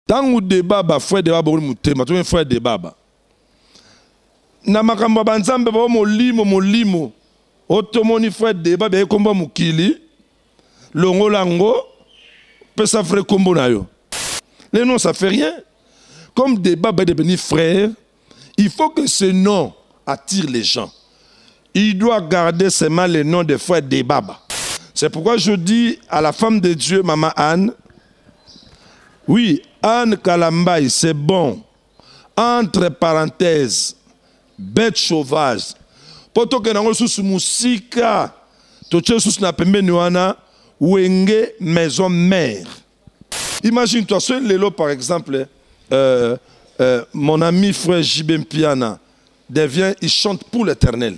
Tant ou débat ba frère débat ba mutema to frère débat ba na makambo banzambe ba molimo otomoni frère débat ba komba mukili longolango pesa frère kombo na yo les noms ça fait rien comme débat va devenir frère il faut que ce nom attire les gens il doit garder seulement le nom de frère débat. C'est pourquoi je dis à la femme de Dieu maman Anne oui Anne Kalambaye, c'est bon. Entre parenthèses, bête sauvage. Poto que nango sous musika, toche sous na pembe nuana, wenge maison mère. Imagine-toi, ce lelo par exemple, mon ami frère Jibem Piana devient, il chante pour l'Éternel.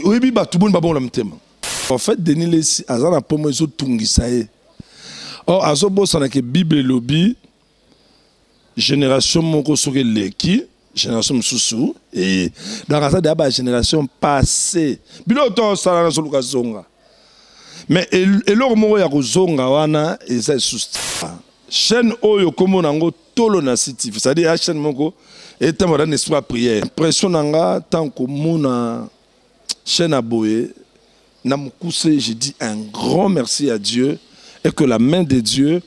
Oui, batubun babon lamtema. En fait, Denis Lessi, azana pomo ezo tungisaye. Or, azobo sanake Bible lobby. Génération moko soke leki génération mususu et dans la génération passée bilo to sala na soluka zonga mais eloko moko ya kozonga wana eza susta chaîne oyo komo nango tolo na city c'est-à-dire la chaîne moko eta moderne espoir prière impression nanga tant que mona chaîne aboye na mukuse je dis un grand merci à Dieu et que la main de Dieu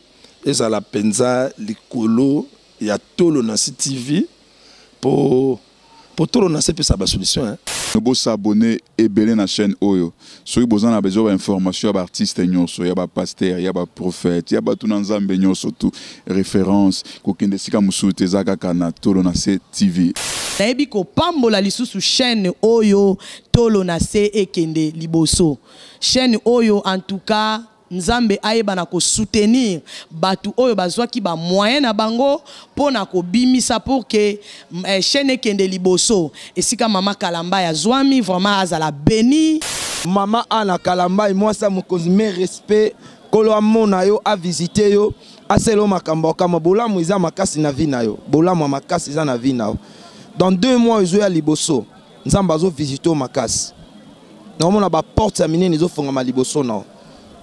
est à la penza likolo. Il y a tout le Nassi TV pour tout le Nassi sa solution. Hein. Nous pouvons s'abonner et belé na chaîne Oyo. Si vous avez besoin d'informations sur artistes, il y a pasteur, il y a prophète, il y a tout l'ensemble surtout référence. Kokende sika musuite zaka kana tout le Nassi TV. Naebi ko pambola lisusu chaîne Oyo tolo Nassi ekende liboso. Chaîne Oyo en tout cas Nzambe aeba na ko soutenir batu oyo bazwa ki ba moyen na bango pona ko bimisa pour que chaîne kende liboso esika mama Kalambaye azwami vraiment azala béni mama Anna Kalambaye moi ça me cause mes respect kolo amona yo a visiter yo aselo makambo kama bolamu iza makasi na vie na yo bolamu makasi iza na vie na yo dans 2 mois zo ya liboso Nzambe azo visiter makasi na mona ba porte ya minene zo fonga ma liboso na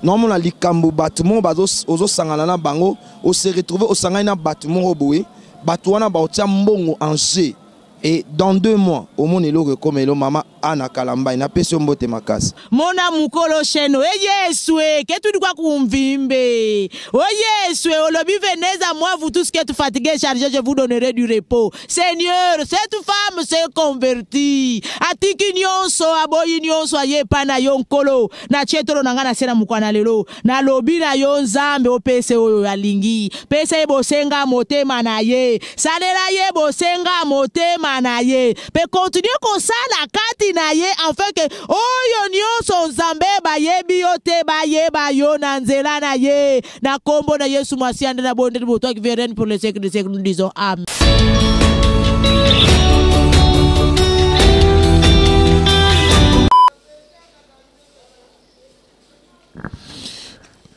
normalement les likambo bâtiment ozo sangana na bango o se retrouver au sangana na bâtiment oboé batouana ba otia mbongo en jeu et dans 2 mois au monde le comme le mama Anna Kalambaye na pesi mbote makasi mona mukolo cheno Yeswe que tu dois kumvimbe Yeswe olobi venez à moi vous tous qui êtes fatigués chargés je vous donnerai du repos Seigneur cette femme s'est convertie atiki nyonso aboyi nyonso aye pana yonkolo na chetolo nanga na sena mukwana lelo na lobi na yo Nzambe opese oyo alingi pese bosenga motema na ye salela ye bosenga motema na ye pe continuer comme ça la kati na ye afin que oyo nyonso Nzambe bayebi yo te bayeba yo na nzela na ye na kombo na Yesu Masiya na bonde de toi qui vient pour les siècles des siècles nous disons amen.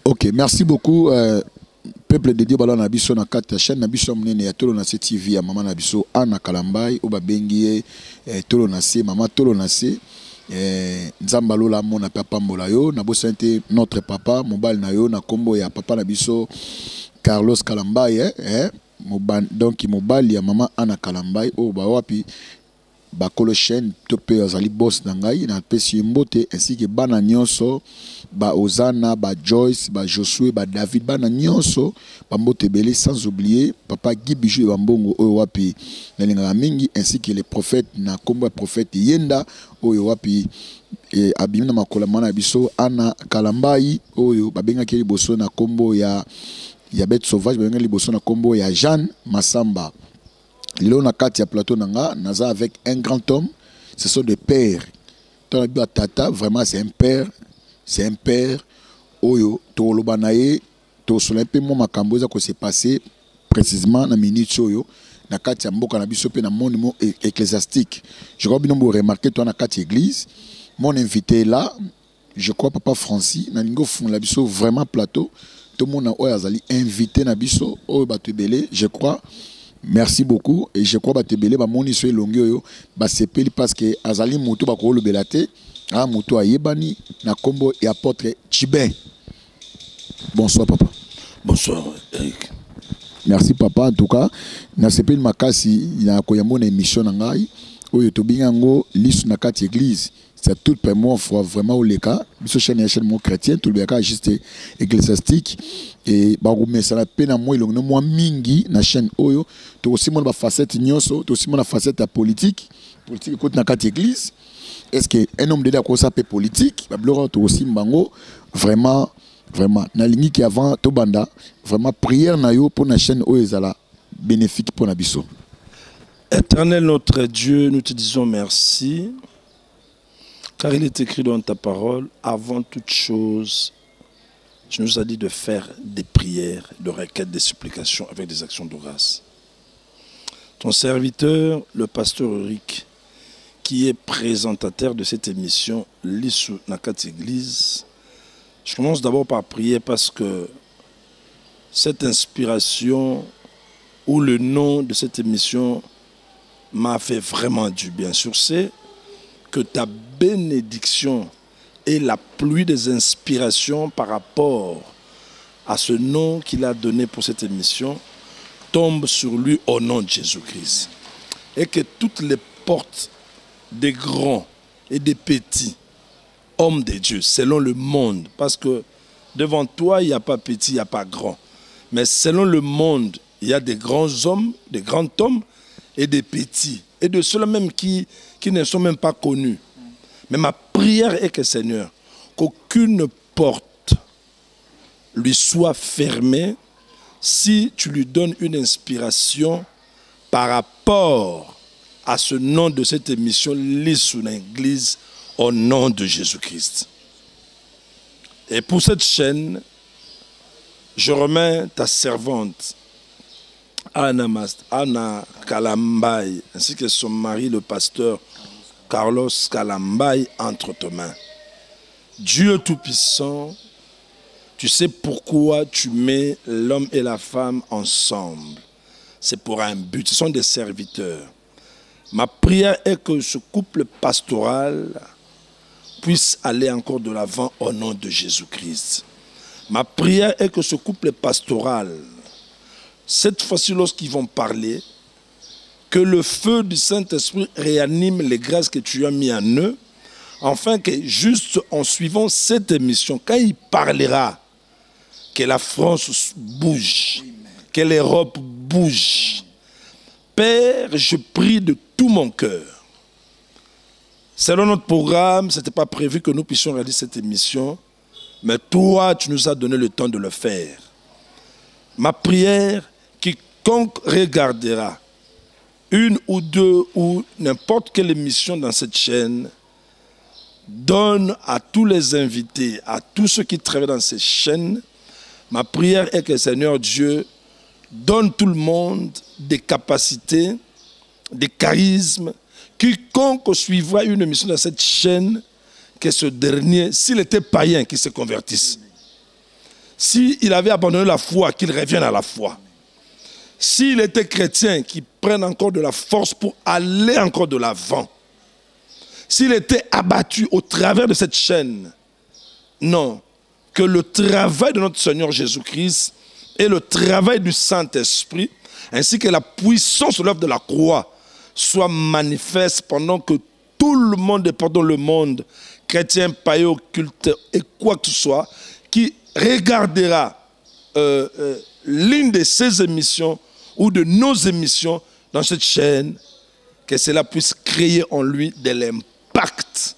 Ok, merci beaucoup. Peuple de Dieu, balon nabiso na 4 chaîne nabiso mnene ya tolo na TV ya maman nabiso Anna Kalambaye oba bengie tolo na se maman tolo na se Nzamba lola mona papa mbola yo na bosante notre papa mobile na yo na kombo ya papa nabiso Carlos Kalambaye donc mobile ya maman Anna Kalambaye oba wapi bakolo chaîne topé azali boss nangai na pesi mbote ainsi que bana nyonso ba Ozana ba Joyce ba Josué ba David bana nyonso ba mbote belé sans oublier papa Guy Bijou ba mbongo oyo wapi na mingi ainsi que les prophètes na kombo prophète Yenda oyo wapi abimina makola mana biso Anna Kalambaye oyo babenga ki liboso na kombo ya bête sauvage babenga liboso na kombo ya Jeanne Massamba. Là, on a 4 plateau naza avec un grand homme, ce sont des pères. Tata, vraiment, c'est un père. Oyo, Tolobanaye, Tosolempe, moi, ma camboza, que c'est passé précisément dans minute oyo, na 4 mboka na biso pe na monument ecclésiastique. Je crois bien vous remarquer, toi, na 4 églises. Mon invité là, je crois, Papa Francis, na ningo fond la biso vraiment plateau. Tout le monde a invité na biso, oyo batubele, je crois. Merci beaucoup et je crois que Tebele ba moni so elongi oyo ba sepeli parce que azali mutu ba ko lobelate a mutu ayebani na kombo et apôtre Chibin. Bonsoir papa. Bonsoir Eric. Merci papa. En tout cas, na sepeli makasi na koyambo na émission na ngai oyo tobingango lisu na kati église. C'est tout pour moi vraiment au leka. Biso chaîne mon chrétien tout le bien juste ecclésiastique et ba ça la peine à moi il no moi mingi na chaîne oyo to aussi mon ba facette nyoso to aussi mon facette politique écoute na kati église. Est-ce que un homme de là ko s'appelle politique ba blora to aussi mbango vraiment na ligne qui avant to banda vraiment prière na yo pour na chaîne oyo ezala bénéfique pour na biso. Éternel notre Dieu, nous te disons merci, car il est écrit dans ta parole, avant toute chose, tu nous as dit de faire des prières, de requêtes, des supplications avec des actions de grâce. Ton serviteur, le pasteur Eric, qui est présentateur de cette émission, Lisu Nakati Église, je commence d'abord par prier parce que cette inspiration ou le nom de cette émission m'a fait vraiment du bien. Sur ce, que ta bénédiction et la pluie des inspirations par rapport à ce nom qu'il a donné pour cette émission tombent sur lui au nom de Jésus-Christ. Et que toutes les portes des grands et des petits hommes de Dieu, selon le monde, parce que devant toi, il n'y a pas petit, il n'y a pas grand. Mais selon le monde, il y a des grands hommes, des grands hommes, et des petits, et de ceux-là même qui ne sont même pas connus. Mais ma prière est que, Seigneur, qu'aucune porte lui soit fermée si tu lui donnes une inspiration par rapport à ce nom de cette émission, Lisu na Église, au nom de Jésus-Christ. Et pour cette chaîne, je remets ta servante, Anna Kalambay, ainsi que son mari, le pasteur Carlos Kalambay, entre tes mains. Dieu Tout-Puissant, tu sais pourquoi tu mets l'homme et la femme ensemble. C'est pour un but, ce sont des serviteurs. Ma prière est que ce couple pastoral puisse aller encore de l'avant au nom de Jésus-Christ. Ma prière est que ce couple pastoral, cette fois-ci, lorsqu'ils vont parler, que le feu du Saint-Esprit réanime les grâces que tu as mis en eux, afin que juste en suivant cette émission, quand il parlera, que la France bouge, que l'Europe bouge. Père, je prie de tout mon cœur. Selon notre programme, ce n'était pas prévu que nous puissions réaliser cette émission, mais toi, tu nous as donné le temps de le faire. Ma prière, quiconque regardera une ou deux ou n'importe quelle émission dans cette chaîne, donne à tous les invités, à tous ceux qui travaillent dans ces chaînes, ma prière est que Seigneur Dieu donne tout le monde des capacités, des charismes. Quiconque suivra une émission dans cette chaîne, que ce dernier, s'il était païen, qu'il se convertisse. S'il avait abandonné la foi, qu'il revienne à la foi. S'il était chrétien, qu'il prenne encore de la force pour aller encore de l'avant. S'il était abattu au travers de cette chaîne, non, que le travail de notre Seigneur Jésus-Christ et le travail du Saint-Esprit, ainsi que la puissance de l'œuvre de la croix, soient manifestes pendant que tout le monde, et pendant le monde, chrétien, païen, occulte et quoi que ce soit, qui regardera l'une de ces émissions ou de nos émissions dans cette chaîne, que cela puisse créer en lui de l'impact.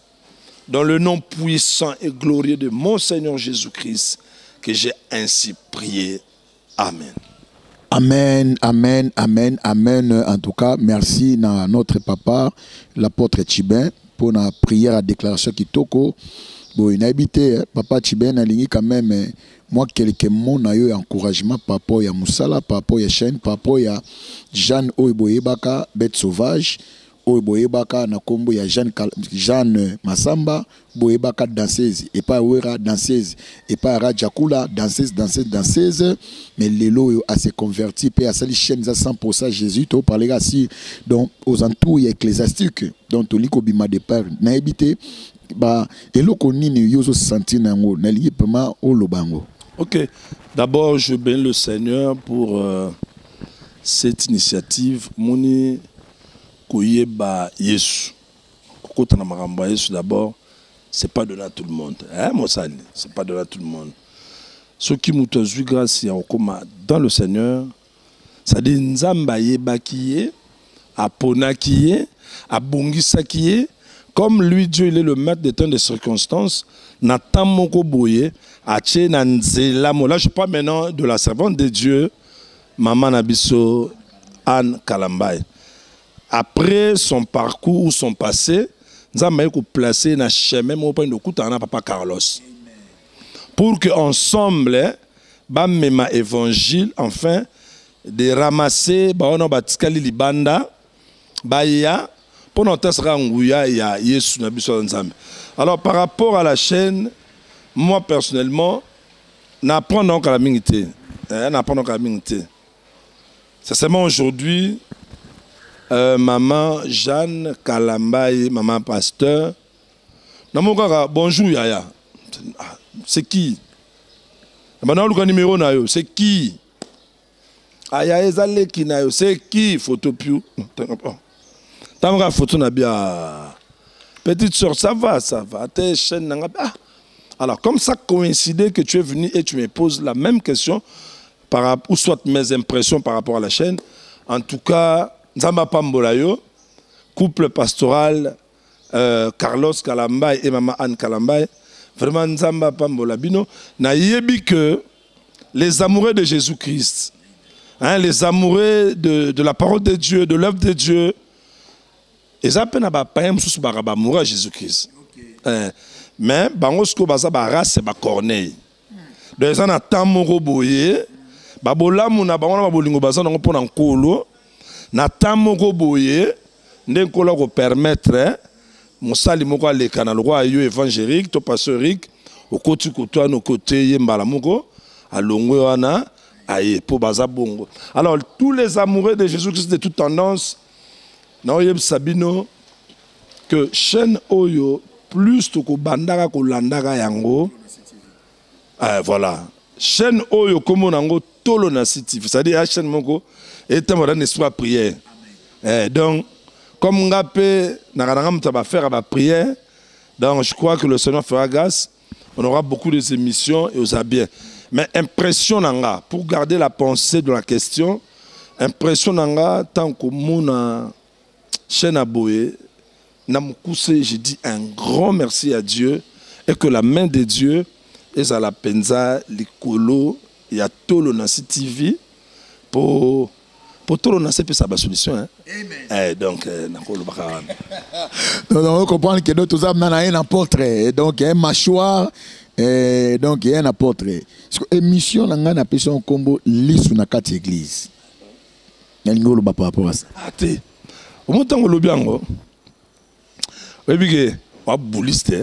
Dans le nom puissant et glorieux de mon Seigneur Jésus-Christ, que j'ai ainsi prié. Amen. Amen, amen, amen, amen. En tout cas, merci à notre papa, l'apôtre Tchibin, pour la prière à déclaration qui toko. Bon, il a habité, papa Tchibin a ligné quand même, moi, quelques mots, n'a eu encouragement par rapport à Moussala, par rapport à Chen, par rapport à Jeanne Oiboyebaka, bête sauvage, Oiboyebaka, Nakombo, ya Jeanne Massamba, Boyebaka danseuse, et pas Ouera danseuse, et pas Rajakula danseuse, mais Lelo a se converti, puis à cette chaîne à 100% Jésus, tu parles ainsi, donc aux entours ecclésiastiques, donc tu lis qu'au bima de père, n'a habité, bah, et l'eau qu'on y yoso senti nango, n'a lié vraiment au lobango. Ok, d'abord je bénis le Seigneur pour cette initiative moni koyeba Yesu. Kokota na makambo Yesu d'abord, c'est pas donné à tout le monde. Hein, Mosali, c'est pas donné à tout le monde. Ceux qui m'ont vu grâce dans le Seigneur, ça dit nzamba yebakiye, aponakiye, abongisakiye, comme lui Dieu il est le maître des temps de circonstances, Nathan moko boye, ache nanzela mo. Là je parle maintenant de la servante de Dieu, Maman Nabiso Anne Kalambay. Après son parcours ou son passé, nous avons placé dans le chemin de Papa Carlos. Pour qu'ensemble, même évangile, enfin, de ramasser, batikali libanda, baya, pour notre sera il y a Yesu Nabiso Nzambe. Alors par rapport à la chaîne, moi personnellement, n'apprends donc à la minité. N'apprends donc à la minité. C'est seulement aujourd'hui, maman Jeanne Kalambay, maman pasteur, bonjour Yaya. C'est qui? Maintenant le numéro nayo, c'est qui? Aya ezale ki nayo, c'est qui? Photo piou. Tamra photo na bien. Petite soeur, ça va. Tes chaîne nanga. Alors comme ça coïncidait que tu es venu et tu me poses la même question ou soit mes impressions par rapport à la chaîne. En tout cas, Nzamba Pambolayo, couple pastoral, Carlos Kalambay et Maman Anne Kalambay, vraiment Nzamba Pambolabino, n'a yebi que les amoureux de Jésus-Christ, hein, les amoureux de la parole de Dieu, de l'œuvre de Dieu, ils appellent à Bapayam sous Barabamoura Jésus-Christ. Mais, Bangosko Baza Baras, c'est Bacorneille. Donc, ils ont un temps moroboye, Babola Mouna Bawana Babolingo Baza, on prend en colo. Na tamoko boye ndenkola ko permettre mosali moko aleka na loi yo évangélique to pasteurique okoti koto no côté yembala moko alongwe wana aye po baza bongo. Alors tous les amoureux de Jésus-Christ de toute tendance na yeb sabino que chaîne oyo plus to ko bandaka ko landaka yango voilà chaîne oyo comme nango tolo na city c'est-à-dire chaîne moko et un esprit à prière. Donc, comme on a faire à la prière, donc je crois que le Seigneur fera grâce. On aura beaucoup d'émissions et aux bien. Mais impression nanga, pour garder la pensée de la question, impression nanga, tant que mon chaîne à boé, j'ai dit un grand merci à Dieu et que la main de Dieu est à la penza, l'écolo, il y a tout le Nancy TV pour tout le monde, c'est sa solution. Hein? Amen. Donc, on comprend que d'autres hommes n'ont un apôtre. Donc, il y a un mâchoire. Donc, il y a un apôtre. Émission, on a appelé son combo l'issue na quatre églises. Il y a un par rapport à ça. Au moment où le bien, on va bouliste.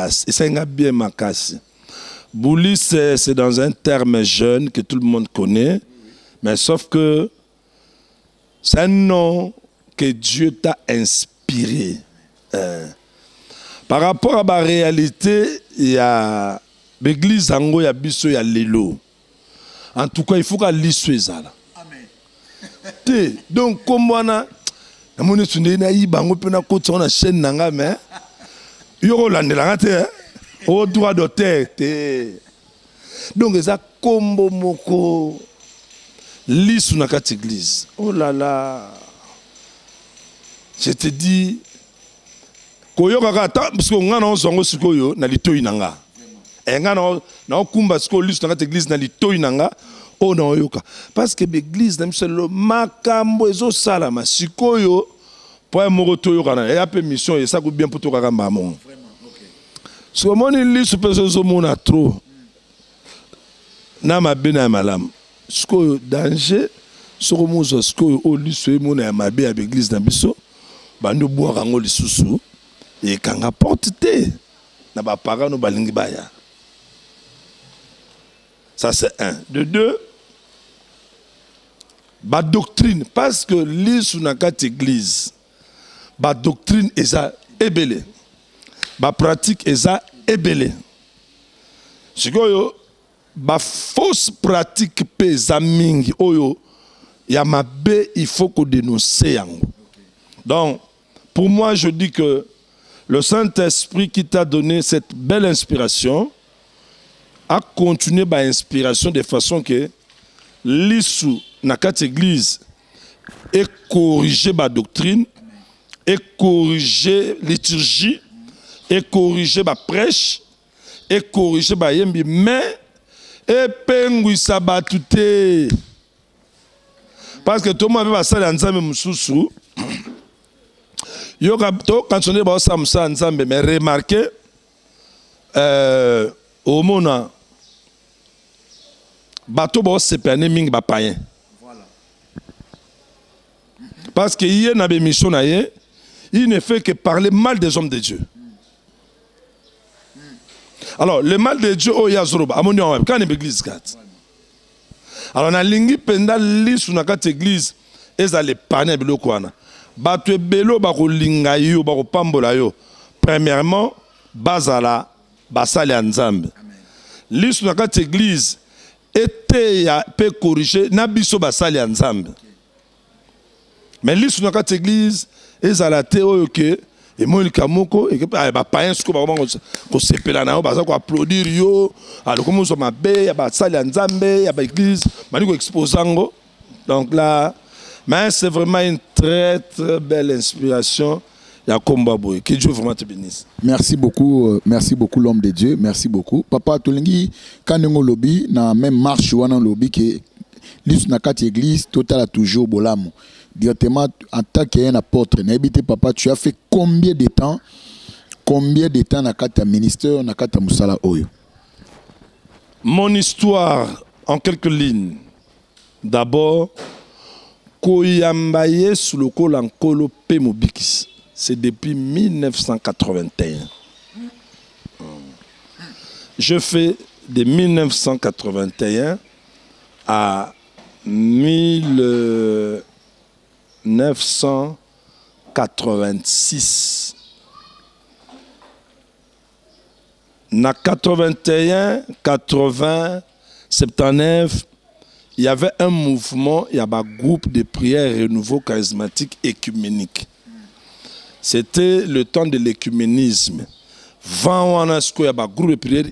C'est un bien ma casse. Bouli, c'est dans un terme jeune que tout le monde connaît, mais sauf que c'est un nom que Dieu t'a inspiré. Par rapport à ma réalité, il y a l'église Ango, il y a Bisso, il y a Lelo. En tout cas, il faut qu'elle lise ça. Amen. Donc, comme on a mon étudiant, il a une chaîne nanga, mais il y a un au droit d'auteur. Donc, ça combo moko lit sur la carte église. Oh là là. Je te dis, parce qu'on a un zongo sikoyo na lito inanga. Et na kumba siko lit sur la carte église na lito inanga. Oh non yoka. Parce que l'église na miselo makambo ezo salama sikoyo pour moko to yoka na. Et a mission et ça go bien pour to kakamba mon. Si on lit sur le trop, na mabina malam. Ce que danger, ce que lit sur le mabé avec l'église d'Abisso, nous boire en oli sous et quand rapporte na ba parents no balingi baya. Ça c'est un. De deux, ba doctrine parce que lit sur la carte église, ba doctrine est ça ba pratique eza ebele. Sikoyo ba fausse pratique pesa mingi oyo ya mabe, il faut qu'on dénonce yango. Donc pour moi je dis que le Saint-Esprit qui t'a donné cette belle inspiration a continué par inspiration de façon que l'issue na quatre église et corriger ma doctrine, et corriger liturgie, et corriger ma prêche, et corriger ma yembi, mais et pengui sabatute. Parce que tout le monde va s'aller en Zambé Moussoussou. Yo quand on est dans Samsa en Zambé, mais remarquez, au Mona, bateau ba sepane ming ba païen. Parce qu'il y a une mission, il ne fait que parler mal des hommes de Dieu. Alors, le mal de Dieu, oh, il y a Zoroba, quand on est l'église, alors, on a lingi penda lis sur notre église, et ça les panne belo kwana. Batwe belo bako linga yo, bako pambola yo. Premièrement, bazala, basali anzambe. Lis sur notre église, était ya peut corriger, nabiso basali anzambe. Mais lui, sur notre église, ils ont la théorie que et moi, le Kamoko, et que bah pas un scoop, qu'on s'épelle là, qu'on applaudir yo, alors comment on m'appelle, bah ça les Nzambe, y a bah église, mani qu'on exposant. Donc là, mais c'est vraiment une très très belle inspiration. Il y a combat boy. Que Dieu vraiment te bénisse. Merci beaucoup l'homme de Dieu, merci beaucoup. Papa Tolingi, quand on lobby, na même marche ou on lobby que l'us na quatre église, total a toujours bolamo. Directement en tant qu'un apôtre, n'habite papa, tu as fait combien de temps na kata ministère, na kata musala oyo? Mon histoire en quelques lignes. D'abord, Koyambaye sous le col en Kolo Pemobikis. C'est depuis 1981. Je fais de 1981 à 1986. Na 81, 80, 79, il y avait un mouvement, il y avait un groupe de prière renouveau charismatique écuménique. C'était le temps de l'écuménisme. Vent on a ce qu'il y a un groupe de prière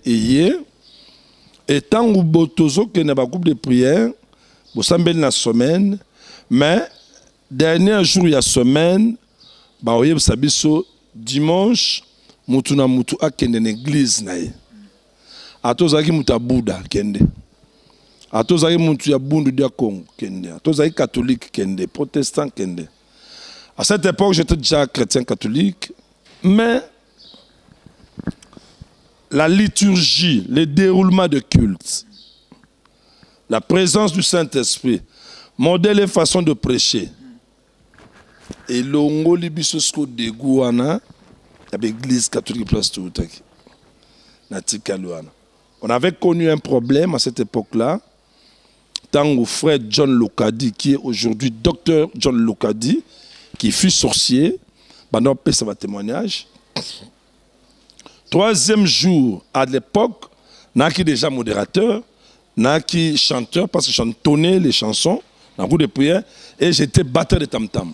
et tant que botozo qu'il y a un groupe de prière, vous savez la semaine, mais dernier jour il y a semaine, bah vous savez dimanche, mutu na mutu a kende l'église nae. Atozaki muta Bouddha kende. Atozaki mutu ya bundu dia Congo kende. Atozaki catholique kende, protestant kende. À cette époque, j'étais déjà chrétien catholique, mais la liturgie, le déroulement de culte, la présence du Saint-Esprit, modèle et façon de prêcher. Et l'ongo libisosko de Gouana, il y avait l'église catholique place Toutaki. On avait connu un problème à cette époque-là, tant que frère John Lokadi, qui est aujourd'hui docteur John Lokadi, qui fut sorcier, pendant que ça va témoignage. Troisième jour, à l'époque, Naki déjà modérateur, Naki chanteur, parce que je chantonnais les chansons, dans le groupe de prière, et j'étais batteur de tam-tam.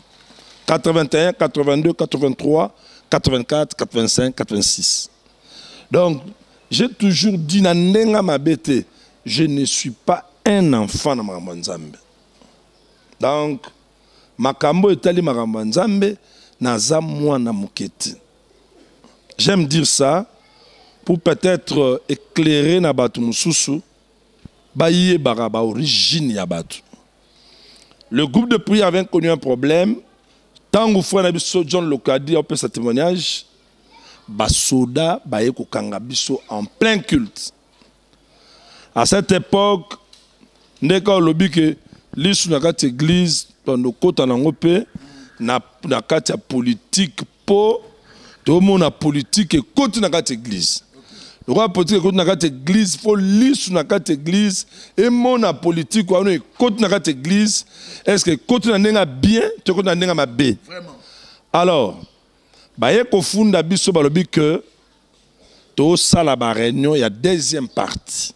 81, 82, 83, 84, 85, 86. Donc, j'ai toujours dit, je ne suis pas un enfant dans ma Nzambe. Donc, makambo etali makambo nzambe naza mwana muketi. J'aime dire ça pour peut-être éclairer na batu mususu baye baraba origine ya batu. Le groupe de prière avait connu un problème. Tant que frère Nabiso John Lokadi a fait ce témoignage, basoda baye kokanga biso en plein culte. À cette époque, ndeka lobi que lisu na kati église dans kota nango pe na kati ya politique po to mona politique et koti na kati église. Le roi politique koti na kati église faut lisu na kati église et mona politique wa no koti na kati église est-ce que koti na ndenga bien to koti na ndenga mabe. Vraiment. Alors baye ko funda biso balobi que to sala ba réunion il y a deuxième partie.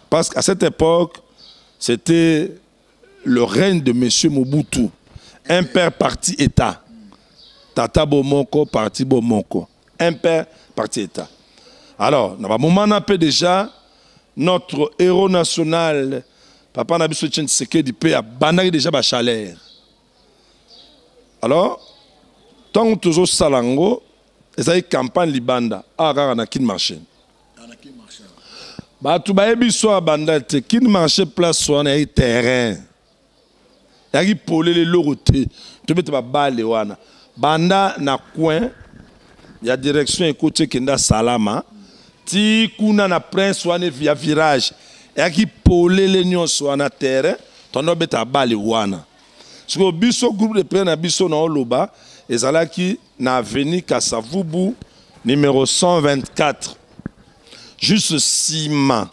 Parce qu'à cette époque, c'était le règne de M. Mobutu. Un père parti État. Tata Bomoko, parti Bomoko. Un père parti État. Alors, dans le moment où déjà, notre héros national, Papa Nabiso Tshisekedi, a banni déjà la chaleur. Alors, tant que toujours Salango, et ça y est campagne Libanda, à Kin marché. Bah, tout le monde soit banda, Kin marché place sur un terrain. Il y a polé les lorotés, tu peux te balle wana. Banda na coin, il y a direction écoutée Kenda Salama. Ti kuna na prince wana via virage. Il y a polé les nions sur un terrain, ton obé ta balle wana. Parce que biso groupe de près na biso na oloba, et zala qui na avenue Kassavubu numéro 124. Juste ciment.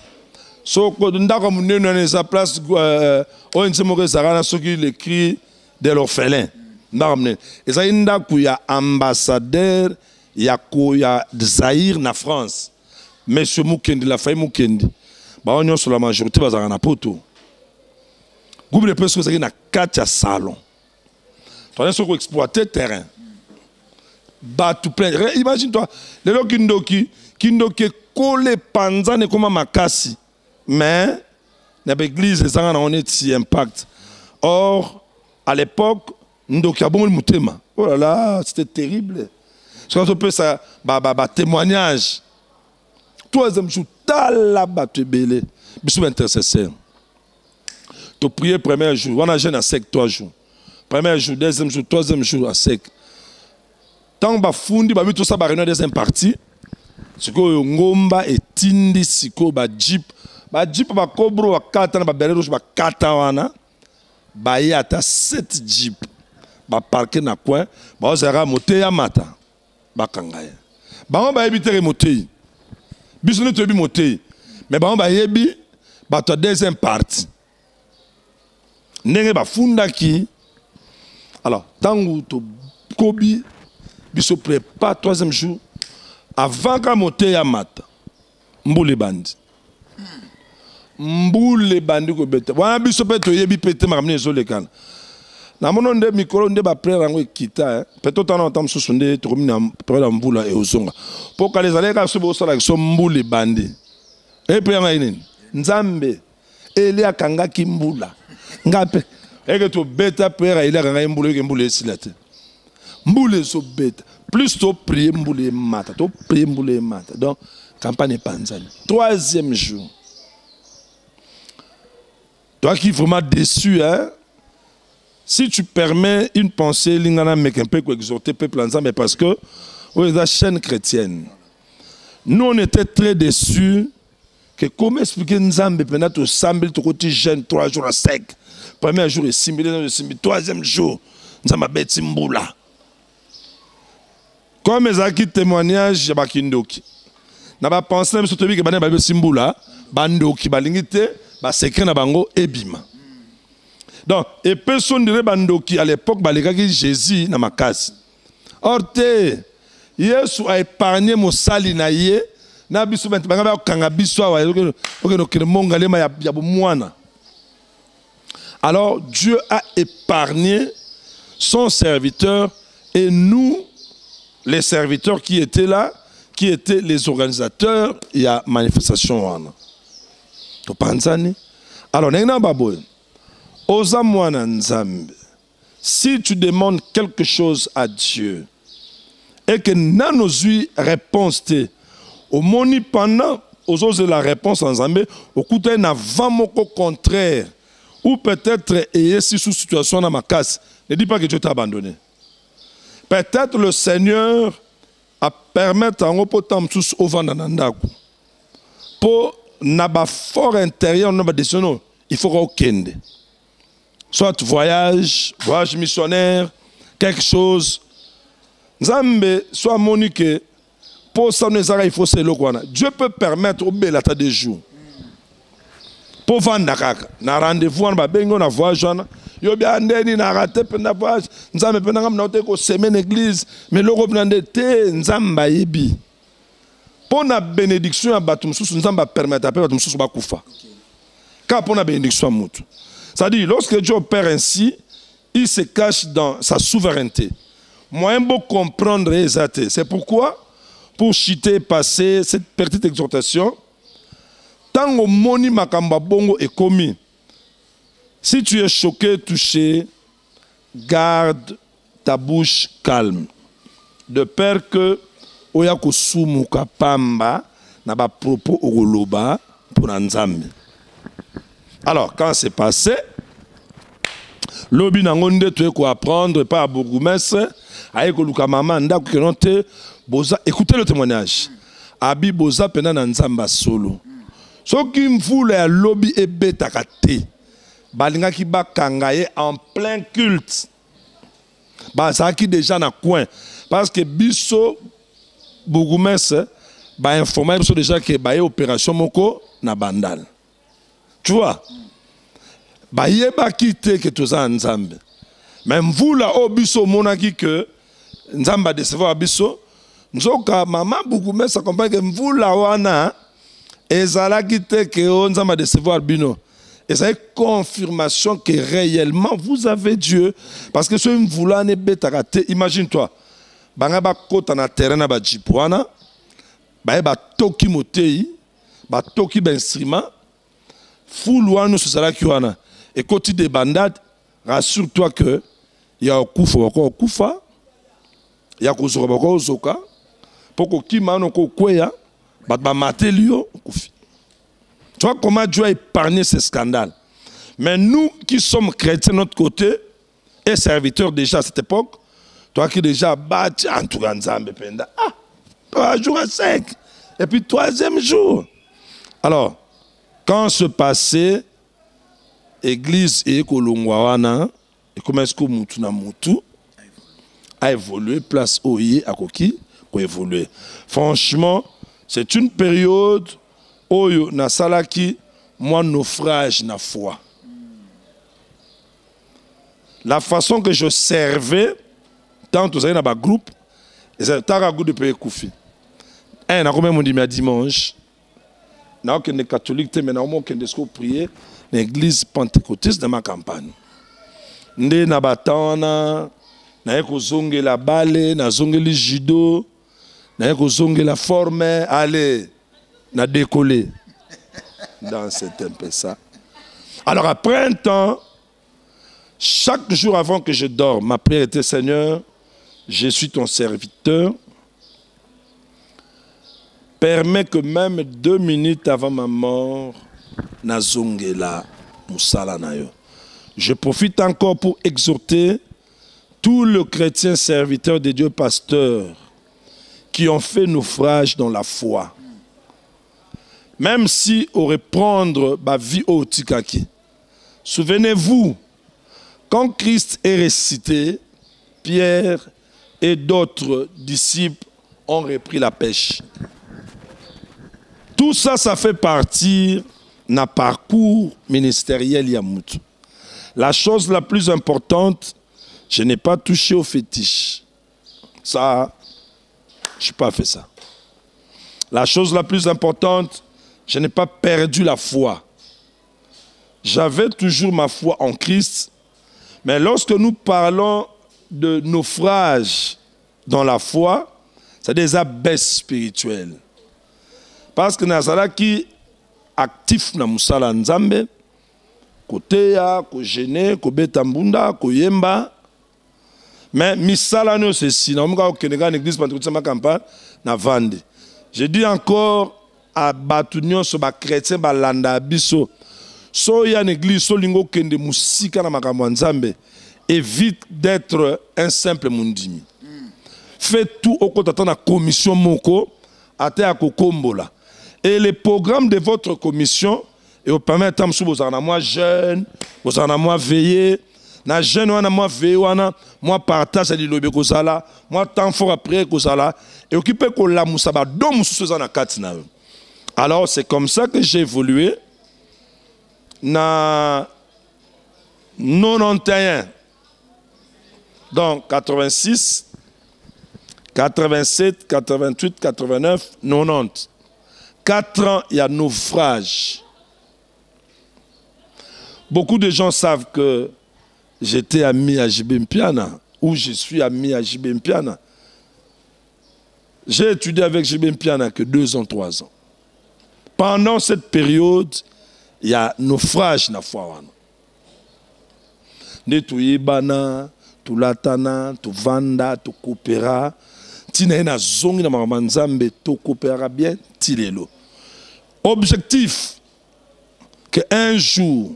So ko ndako munene na sa place o ntimo ke sarana soki le cri de l'orphelin. Ndako munene. Et ça ndako ya ambassadeur ya Zaïre na France. Monsieur Mukendi la famille Mukendi. Ba onyo sur la majorité bazaka na poto. Groupe de presse que ça na 4 salons. Toi so ko exploiter terrain. Ba tout plein. Imagine-toi, les gens qui collé panzane comme makasi. Mais l'église on est si impact. Or à l'époque ndoki a bon le mutema. Oh là là, c'était terrible. Quand on peut ça témoignage. Troisième jour tala battu belé. Bisou intercesseur. Tu prier premier jour, on a jeûné à sec 3 jours. Premier jour, deuxième jour, troisième jour à sec. Tant ba fundi ba tout ça ba réunion deuxième partie. Siko ngomba etindi siko ba jeep ba kobro ba kata na ba bere rouge ba kata wana ba yata 7 jeep ba parker na coin ba ozara moté ya mata ba kangaya ba ba yebitere moté biso ne tobi moté mais ba yebi ba to deuxième partie ndenge ba funda ki alors tangu to kobi biso prépare troisième jour. Avant qu'à monter à Mata, Mboule bandi. Mboule bandi ko bete. Wana biso pe to yebi pete makamne zo lekana. Na mono nde mikolo nde ba prêtre rango kita peut-être on entend so sonde to komina prêtre mbula e ozonga. Po ka les aleka so bo sala so Mboule bandi. E pe nga inini. Nzambe ele akanga ki mbula. Ngape eke to beta prêtre ile akanga mbula ke mbula esilate. Mboule so beta. Plus tu pries mboulé mata, tu pries mboulé mata. Donc, campagne panzani. Troisième jour. Toi qui es vraiment déçu, hein? Si tu permets une pensée, l'ingana mec un peu exhorter peuple ensemble, parce que oui, la chaîne chrétienne. Nous on était très déçus que comment expliquer Nzambe pendant tout samedi tout côté jeune 3 jours à sec. Premier jour est similé, troisième jour Nzamba beti mboula. Comme les acquis témoignages, Bakindoki. Na ba penser même surtout que bana ba simbula, bandoki balingite, ba secret na bango ebima. Donc, et personne dirait bandoki à l'époque balikaki Jésus na makasi. Orte, Yesu a épargné mon sali na ye, na biso bent banga ba kanga biso wa ok monga lema ya mwana. Alors Dieu a épargné son serviteur et nous les serviteurs qui étaient là, qui étaient les organisateurs, il y a manifestation. Alors, si tu demandes quelque chose à Dieu et que nous réponse au moni pendant aux autres la réponse en Zambé, au coup d'un avant au contraire, ou peut-être et si sous situation dans ma casse, ne dis pas que Dieu t'a abandonné. Peut-être le Seigneur a permis à un potam tous au vent d'Anandaku. Pour n'avoir fort intérieur, il faut aucun. Soit voyage missionnaire, quelque chose. Nzambe, soit monique, pour ça, il faut se le Dieu peut permettre au bel état de jour. Pour vendre na rendez-vous, na voyage. Yo bien ndeni na raté pendant voyage nzambe pendant ngam noté ko semaine église mais l'Europe n'endete nzamba yebi pour na bénédiction ya batum susu nzamba permettre après batum susu ba kufa Quand on a bénédiction moutou. C'est-à-dire, lorsque Dieu opère ainsi, il se cache dans sa souveraineté. Moyen beau comprendre les athées. C'est pourquoi, pour chiter, passer cette petite exhortation, tant au moni makamba bongo est commis. Si tu es choqué, touché, garde ta bouche calme. De peur que oya kusumuka pamba na ba propos ogoloba pour Nzambe. Alors, quand c'est passé, lobi nangonde tu ko apprendre par bourgmestre ayeko luka mama ndako kenonte boza écoutez le témoignage. Abi boza pena na Nzamba solo. Soki mvula ya lobi ebetaka te. Balinga ki bakanga ye en plein culte. Ba ça qui déjà na coin parce que biso bourgmestre ba informer biso déjà que ba opération moko na bandal. Tu vois? Ba yeba kite que toza Nzambe. Même vous là au biso monaki que Nzamba décevoir biso. Nzoka maman bourgmestre comprend que vous là wana ezala kite que Nzamba décevoir bino. Et ça est confirmation que réellement vous avez Dieu. Parce que ce que vous voulez imagine-toi. Banga ba kota na terrain na ba jipwana. Ba toki motei. Ba toki ba instrument. Foulouano ce sera qui wana. Et quand tu des bandades, rassure-toi que il y a un kufa. Il y a un zoka. Pour que qui mano ko kweya. Ba matelio kufi. Tu vois comment Dieu a épargné ces scandales. Mais nous qui sommes chrétiens de notre côté, et serviteurs déjà à cette époque, toi qui déjà bâti en tout cas Nzambe penda. 3 jours à 5. Et puis 3e jour. Alors, quand se passait, Église et Kolongwawana, et comment est-ce que Moutou na Moutou a évolué, place Oye à Koki, a évolué. Franchement, c'est une période Oyo na salaki moi naufrage na foi. La façon que je servais tant aux dans groupe, c'est tara groupe de payer koufi. Na combien mon dimanche. Na aucun catholique mais na aucun de prier l'église pentecôtiste de ma campagne. Ndé na batana na eko zonge la bale na zonge li judo na eko zonge la forme allez n'a décollé dans cet un peu ça. Alors après un temps, chaque jour avant que je dorme, ma prière était Seigneur, je suis ton serviteur. Permets que même 2 minutes avant ma mort, nazongela musala nayo. Je profite encore pour exhorter tous les chrétiens serviteurs de Dieu, pasteurs, qui ont fait naufrage dans la foi. Même si on reprendre ma vie au Tikaki. Souvenez-vous, quand Christ est ressuscité, Pierre et d'autres disciples ont repris la pêche. Tout ça, ça fait partie d'un parcours ministériel Yamout. La chose la plus importante, je n'ai pas touché au fétiche. Ça, je n'ai pas fait ça. La chose la plus importante, je n'ai pas perdu la foi. J'avais toujours ma foi en Christ. Mais lorsque nous parlons de naufrage dans la foi, c'est des abaisses spirituelles. Parce que Nazara qui actif na musala nzambe, koteya, ko gêner, ko betambunda, ko yemba. Mais misala no ceci, na muka okenega l'église pentecôtiste ma campagne na vande. Je dis encore à Batunion sur ba chrétien ba landa biso. So ya l'église so lingo kende musika na makambo nzambe. Évite d'être un simple mundimi. Fais tout au côté de la commission moko ate a kokombola. Et les programmes de votre commission et au permet tam sou bozana moi jeune, bozana moi veiller, na jeune wana moi veiller wana, moi partage ali lobe kozala, moi temps fort après kozala et occuper ko la musaba do mususu za na katina. Alors c'est comme ça que j'ai évolué na 91. Donc 86, 87, 88, 89, 90. 4 ans, il y a naufrage. Beaucoup de gens savent que j'étais ami à JB Mpiana, ou je suis ami à JB Mpiana. J'ai étudié avec JB Mpiana que 2 ans, 3 ans. Pendant cette période, il y a naufrage na Fouawana. Ne tu yebana, tu latana, tu vanda, tu coopéra. Tina ena zongi na mamanzambe, tu coopéra bien, tilelo. Objectif, que un jour,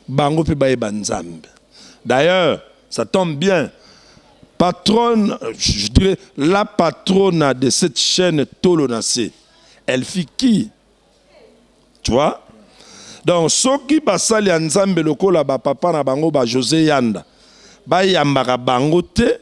bango pe baye banzambe. D'ailleurs, ça tombe bien. Patronne, je dirais, la patronne de cette chaîne Tolonacé, elle fit qui? Tu vois? Donc, ceux qui basali anzambe lokola ba papa na bango ba José Yanda, ba yambaka bango te,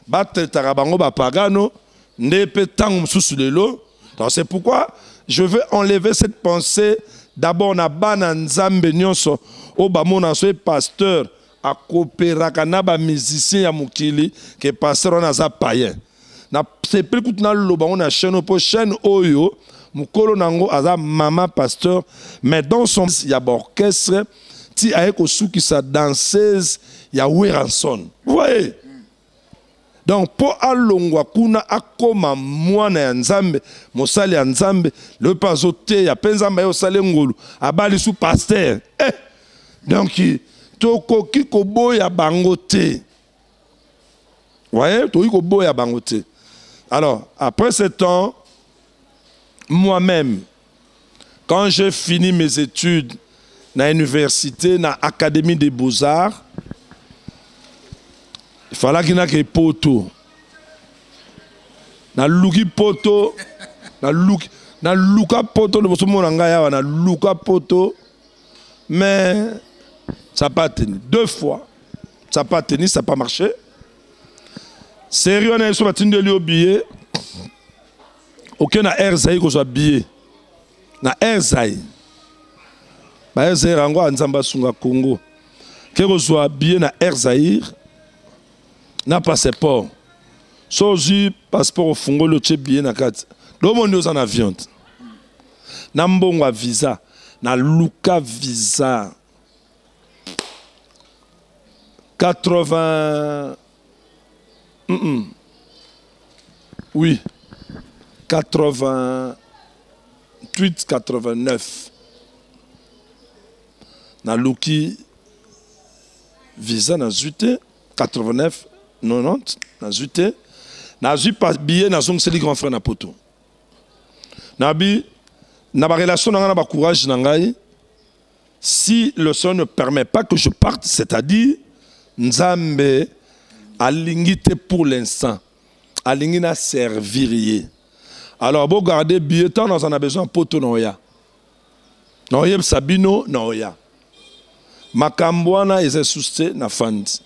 ba tetaka bango ba pagano, nepe tango msusu lelo. Donc, c'est pourquoi je veux enlever cette pensée. D'abord, na bana nzambe nyonso, o ba mona so pasteur, a coopéraka na ba musicien ya mukili, que pasteur on a za païen. Na c'est plus que na loba on a chaîne po chaîne oyo. Mukolo nango aza mama pasteur, mais dans son il y a orchestre, ti aeko souki sa danseuse, il y a Weranson. Vous voyez? Donc pour alongwa kuna akoma mwana ya nzambe, mosali ya nzambe, le pazote ya penzamba yo sale ngolu, abali sous pasteur. Donc tokoki koboya bangote. Vous voyez? Tokoki koboya bangote. Alors, après ce temps, moi-même, quand j'ai fini mes études dans l'université, dans l'Académie des Beaux-Arts, il fallait qu'il y ait poto. Dans Luki poto, dans Luka poto, dans Luka poto, mais ça n'a pas tenu. 2 fois, ça n'a pas tenu, ça n'a pas marché. Sérieux, on a eu billet. Aucun na Erzaï ko soit billet. Na Erzaï. Ba Erzaï rango anzamba sunga Congo. Que ko soit billet na Erzaï. Na passeport. Soji passeport au fungo le che billet na carte. Do mondo en avion. Na mbongo visa. Na luka visa. 80. Oui. 88, 89. Na luki visa na zute 89, 90 na zute na pas billet na zong seli grand frère na poto. Na bi na ba relation na ba courage na ngai. Si le Seigneur ne permet pas que je parte, c'est-à-dire nzambe alingite pour l'instant, alingina servir. Alors, vous gardez billet, tant on a besoin de poto noya. Noya sabino noya. Makambwana eze suste na fandi.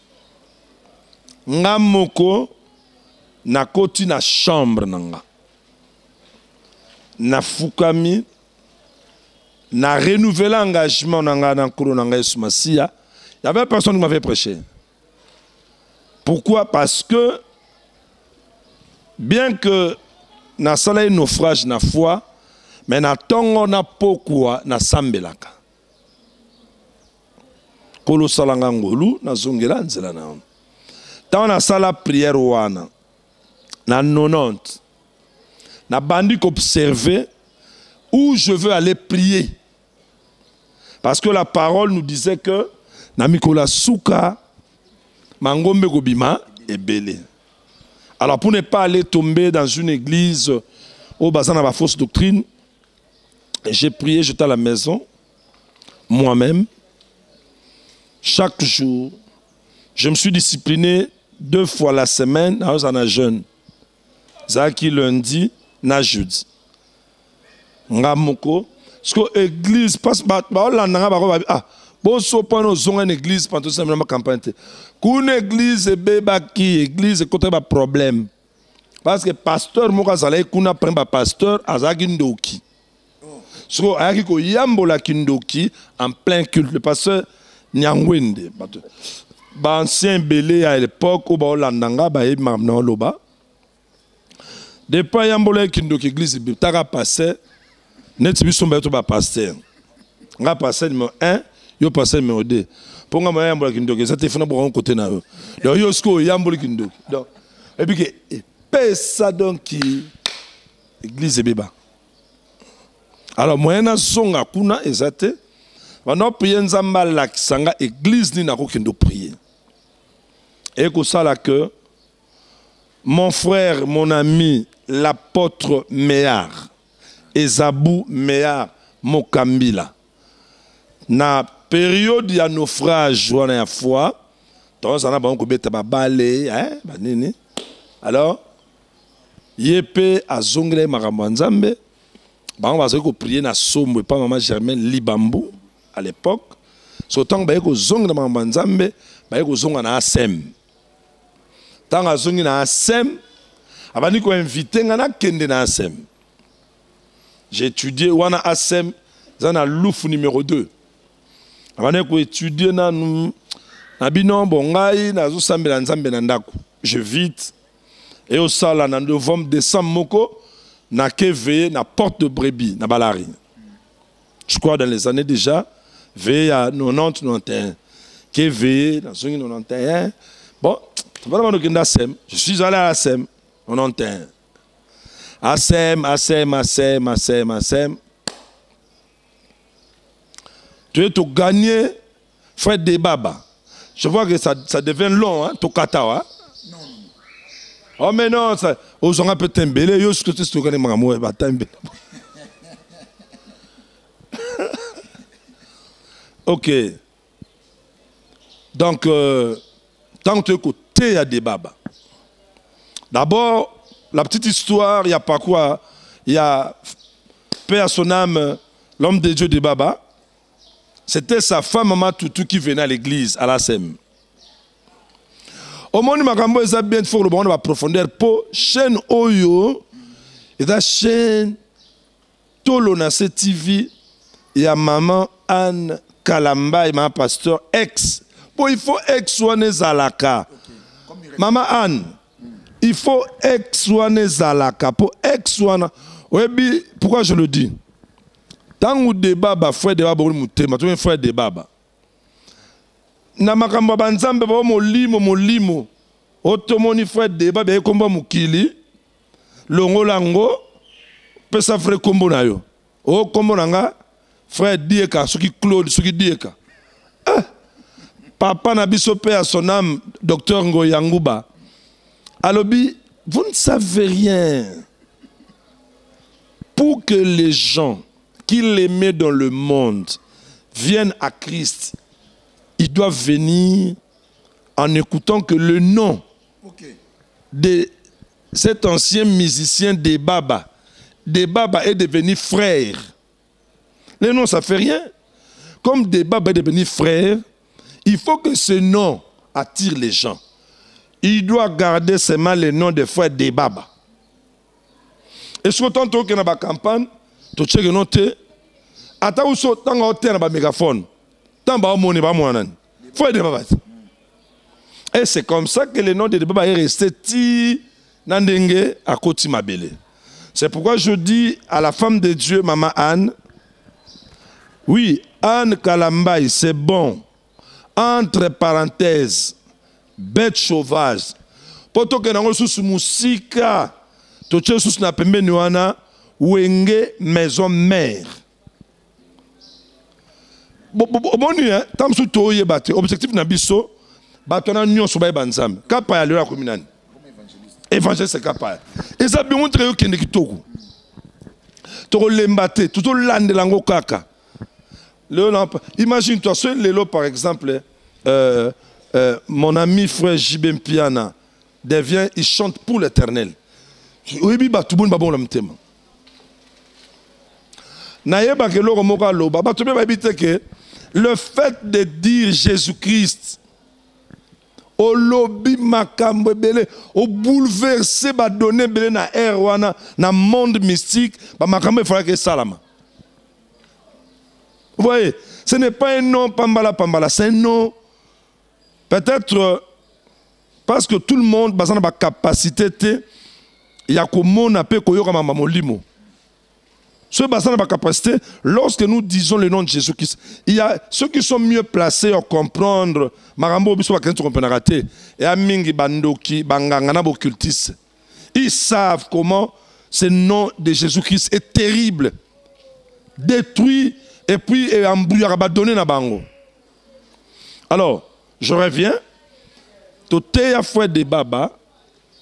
Ngamoko na koti na chambre nanga. Na fukami na renouveler engagement nanga na kuro nanga Yesumasia. Il y avait personne qui m'avait prêché. Pourquoi? Parce que bien que na sala naufrage na foi, mais na tongo na pokwa na sambelaka. Kolo salanga ngolu na zongela nzela na. Tant na sala prière wana na 90. Na bandi qu'observer où je veux aller prier. Parce que la parole nous disait que na mikola suka mangombe gobima ebele. Alors, pour ne pas aller tomber dans une église au bassin de la fausse doctrine, j'ai prié, j'étais à la maison, moi-même. Chaque jour, je me suis discipliné 2 fois la semaine dans un jeûne. Zaki lundi, na jeudi. Ngamoko. Parce que l'église passe par là, bon, so pas nos zones église pendant toute la campagne. Qu'une église bébaki, église côté ba problème. Parce que pasteur moka zalé kuna prend pasteur azaki ndoki. So ayaki ko yambola kindoki en plein culte. Le pasteur Nyangwende. Ba ancien belé à l'époque au ba Olandanga ba e mamna loba. Depuis yambola kindoki église bitaka passer net biso ba pasteur. Nga passer numéro 1 yo pasteur numéro 2 ponga ma yambola kindoki ça te fona bo côté na yo donc yo sko yamboli kindoki donc et puis que pesa donc qui église beba alors moyen na zonga kuna ezate bana prier nzamba lakisanga église ni na ko kendo prier et que ça là que mon frère mon ami l'apôtre Méard Ezabou Méard Mokambila na période ya naufrage wana ya foi donc ça na ba ko beta ba balé hein ba nini alors yepe azongre makambo nzambe ba on va se ko prier na sombo pas maman Germaine Libambu à l'époque so tant ba ko zongre makambo nzambe ba ko zonga na asem tant azongi na asem abani ko inviter ngana kende na asem j'ai étudié wana asem zana louf numéro 2 abani ko étudier na bino bongai na zo sambela nzambe na ndako je vite et au sala na novembre décembre moko na keve na porte de brebis na balari je crois dans les années déjà veille à 90 91 keve na zongi 91 bon je suis allé à Assem, 91. Assem. Tu es tout gagné, frère de Baba. Je vois que ça devient long, hein, tout katawa. Non. Oh, mais non, ça. Aux gens un peu tembélé, yo, ce que tu sais, maman, va tembélé. Ok. Donc, tant que tu écoutes, il y a des babas. D'abord, la petite histoire, il n'y a pas quoi. Il y a, paix à son âme, l'homme de Dieu de Baba. C'était sa femme, Maman Toutou, qui venait à l'église, à la SEM. Au monde, Makambo, il a bien fait le bon de profondeur. Pour chaîne Oyo, et la chaîne Tolo na TV, il y a Maman Anne Kalamba et Maman Pasteur ex. Pour il faut ex soigner Zalaka. Maman Anne, il faut ex-soigner Zalaka. Pour ex-soigner. Oui, pourquoi je le dis? Tant que débat, frère débat, tu frère débat. Na makambo banzambe ba molimo. Otomoni frère débat, be komba mukili. Longo lango, pesa frère kombo na yo. O kombo nanga, frère Dieka, soki Claude, soki Dieka. Papa na biso père à son âme, docteur Ngoyangouba. Alobi, vous ne savez rien. Pour que les gens qui l'aimaient dans le monde viennent à Christ, ils doivent venir en écoutant que le nom de cet ancien musicien des Baba est devenu frère. Le nom, ça fait rien. Comme des Baba est devenu frère, il faut que ce nom attire les gens. Il doit garder seulement le nom des frères des Baba. Et ce que tu as dans la campagne, tu as noté, ata uso tanga hotel na mégaphone, tamba omoni ba mwana. Frère des Baba. Et c'est comme ça que le nom de Baba est resté ti nandenge à Koti Mabele. C'est pourquoi je dis à la femme de Dieu, Maman Anne, oui, Anne Kalambaï, c'est bon. Entre parenthèses, bête sauvage. Poto que nango sous musika, toche sous na pembe nuana, wenge maison mère. Boni hein, tam sou toye bate. Objectif na biso, batona nyon soba banzam. Kapa ya lera kominani. Évangéliste kapa. Et ça bien montre yo kende kitoko. Toko lembate, tout lande lango kaka. Imagine-toi, ce Lélo par exemple, mon ami frère Jibem Piana devient, il chante pour l'Éternel. Oui, tout le monde va le le fait de dire Jésus-Christ, au lobby makambo belé, au bouleversé, ba donner belé na erwana, na monde mystique, ba makambo il faudra que salama. Vous voyez, ce n'est pas un nom pambala, c'est un nom peut-être parce que tout le monde a une capacité, il y a comme on appelle Koyoka Mamolimo. Ce bassin n'a pas capacité. Lorsque nous disons le nom de Jésus-Christ, il y a ceux qui sont mieux placés à comprendre. Marambo biso bakenzo comprendre raté. Et amingi bandoki bangangana occultistes. Ils savent comment ce nom de Jésus-Christ est terrible, détruit et puis embrouillard abandonné na bango. Alors, je reviens. Tote ya foi de baba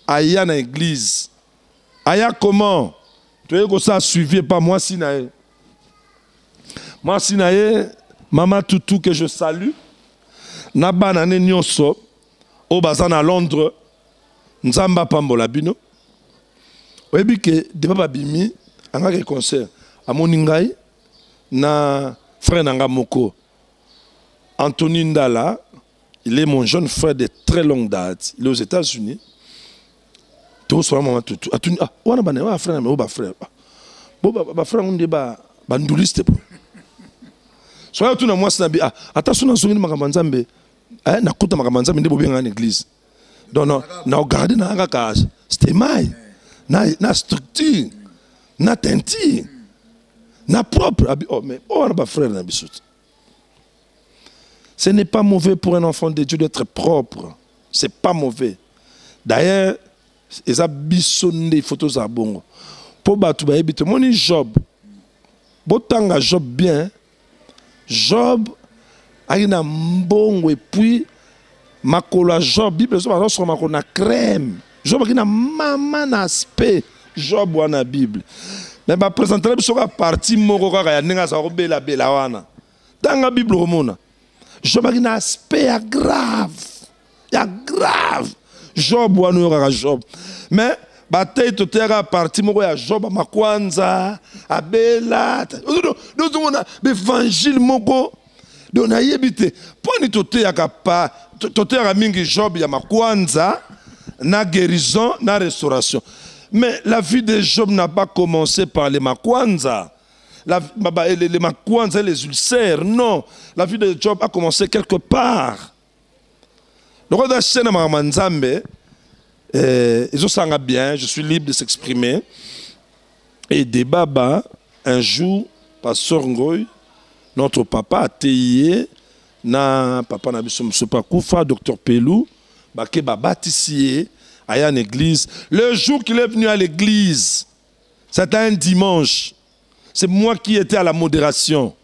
aya na église. Aya comment? Tu es que ça suivi pas moi sinae. Moi sinae, maman Toutou que je salue. Na banane nyonso au bazan à Londres. Nzamba pambola bino. Oyebi que de baba bimi anga ke concert à moningai na frère nanga moko Anthony Ndala. Il est mon jeune frère de très longue date. Il est aux États-Unis. Tout soit maman tout. Ah, on a bané, on a frère, mais on a frère. Bon, bah frère, on dit bah bandouliste. Soyez tout dans moi c'est nabi. Ah, attention dans son magamanzambe. Eh, na kuta magamanzambe ndebo bien en église. Donc non, na garder na nga cage. C'était mai. Na structure, na tenti, na propre. Oh mais on a pas frère na bisou. Ce n'est pas mauvais pour un enfant de Dieu d'être propre. Ce n'est pas mauvais. D'ailleurs, il y a des photos à bon. Pour battre, mon Job. Botanga Job bien. Job a un bon et puis makola Job. Bible sur makola crème. Job a un maman aspect. Job ou na Bible. Mais ba présenter sur la partie moko ka ya ninga sa robela bela wana. Dans la Bible romona. Job a un aspect grave. Il y a grave. Job ou anou Job. Mais bataille tout terre parti moko ya Job a makwanza abela. Nous on a l'évangile moko donc na yebite. Poni tout terre kapa tout terre mingi Job ya makwanza na guérison na restauration. Mais la vie de Job n'a pas commencé par les makwanza. Les makwanza, les ulcères, non. La vie de Job a commencé quelque part. Le roi d'Hachem à Mamanzambe, ils ont bien, je suis libre de s'exprimer. Et des babas, un jour, Pasteur Ngoy, notre papa a téyé, na papa n'a pas Koufa, docteur Pelou, baké baptisé à une église. Le jour qu'il est venu à l'église, c'était un dimanche. C'est moi qui étais à la modération.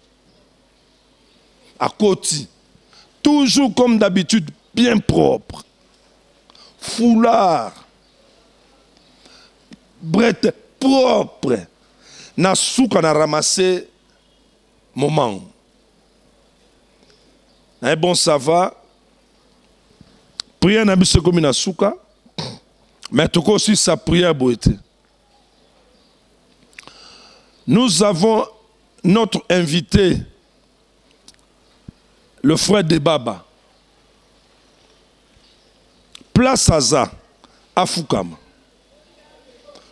À côté. Toujours comme d'habitude, bien propre. Foulard. Brette propre. Nasuka na ramassé moment. Un bon ça va. Prière n'a pas comme Nasuka. Mais tout aussi sa prière beauté. Nous avons notre invité, le frère de Baba. Place Aza, à Fukama.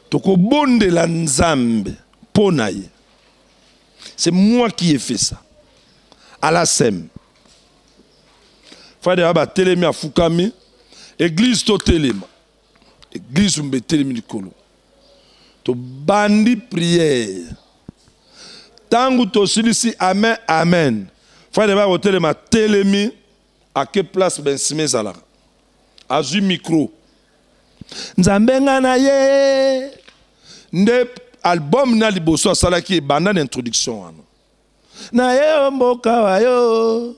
Toko bonde la Nzambe, Ponaye. C'est moi qui ai fait ça. À la SEM. Frère de Baba, Télémi à Fukami. Église to Téléma. Église Umbe Télémi du Kolo. To bandi prière. Tangu to silisi amen amen. Frère de Baba Téléma Télémi. À quelle place ben Simé Zala? Azu micro. Nzambe ngana ye. Nde album na liboso asala ki banda d'introduction wana. Na ye mboka wa yo.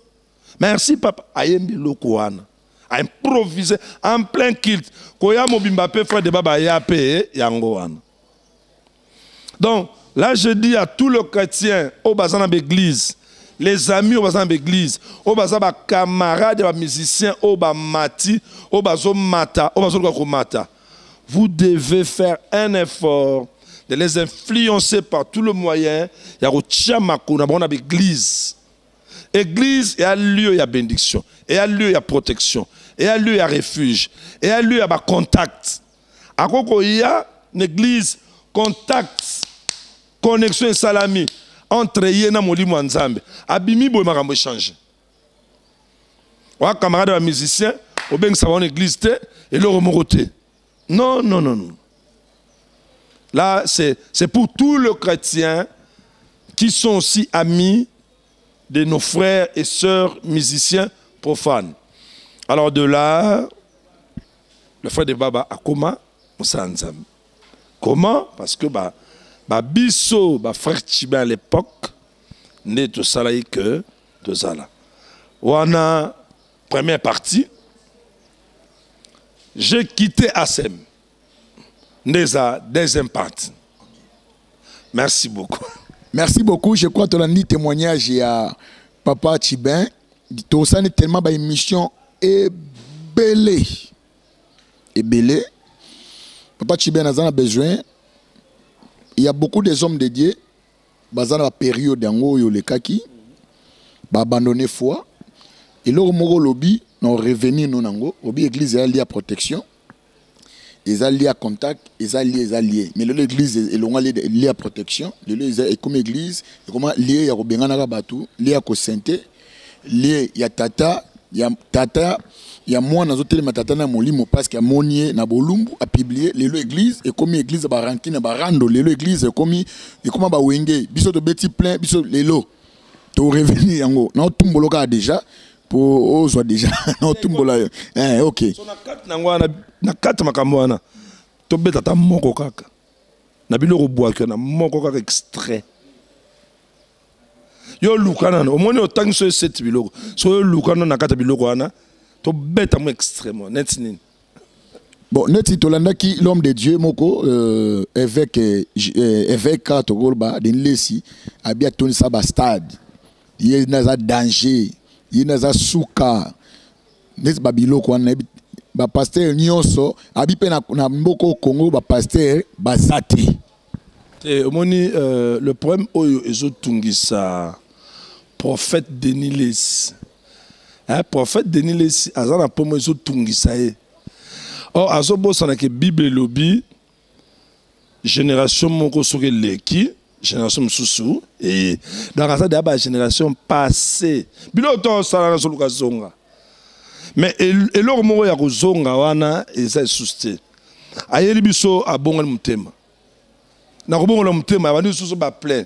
Merci papa. Ayembi loko wana. A improvisé en plein culte. Koya mobimba pe frère de Baba ya pe yango wana. Donc là je dis à tous les chrétiens au bazan d'église, les amis au bazan d'église, au bazan ba camarades ba musiciens au ba mati, au bazo mata, au bazo mata. Vous devez faire un effort de les influencer par tout le moyen. Il y a une église. Église, il y a lieu, il y a bénédiction. Il y a lieu, il y a protection. Il y a lieu, il y a refuge. Il y a lieu, il y a contact. À quoi il y a une église, contact, connexion et salami entre Yéna Moli Mwanzambe. Abimi Boy Marambo échange. Ou camarade de musicien, ou bien que ça va en église et le remoroté. Non, non, non, non. Là, c'est pour tout le chrétien qui sont aussi amis de nos frères et sœurs musiciens profanes. Alors de là, le frère de Baba Akoma, Moussanzam. Comment? Parce que biso, frère Tchibin à l'époque, n'est tout ça là que tout ça là. On a première partie. J'ai quitté Assem. Neza deuxième partie. Merci beaucoup. Merci beaucoup. Je crois que tu as dit témoignage à Papa Tchibin. Tu as tellement d'émissions ébélé. Ébélé. Papa Tchibin a besoin. Il y a beaucoup des hommes dédiés. Dans la période où il y a qui abandonné foi. Et là, le lobby, nous revenir nous nango. Lobby église est lié à protection. Ils sont liés à contact, ils sont liés. Mais l'église est liée à protection. L'église est comme église, lié à Robengana Batu, lié à Kosente, lié à Tata, il y a moi dans hôtel Matata na molimo parce qu'il y a Monier na Bolumbu a publié l'église et comme église ba rankine ba rando l'église comme et comment ba wenge biso de beti plein biso lelo to revenir yango na tumboloka déjà pour ozo déjà na tumbola OK so na kat nangwana na kat makambo wana to beta ta moko kaka na biloko boaka na moko kaka extrait yo lukana au moins autant que cette biloko so lukana na kat biloko wana to beta mo extrêmement net nini. Bon, neti tolandaki l'homme de Dieu moko évêque Togolba de Lesi abia toni saba stade. Il y a danger, il y a souka. Neti babilo kwa ba pasteur nyonso abi pe na mboko Congo ba pasteur bazate. Et omoni le problème oyo ezotungisa prophète Denis Lesi. Un prophète Denis Lesi azana pomo ezotungisa ye. Or, azobosana ke Bible lobby génération moko soke leki génération mususu et dans la de génération passée bilo to sala na soluka zonga mais eloko moko ya kozonga wana eza susté ayeli biso abonga mutema na kobonga mutema abandi susu ba plein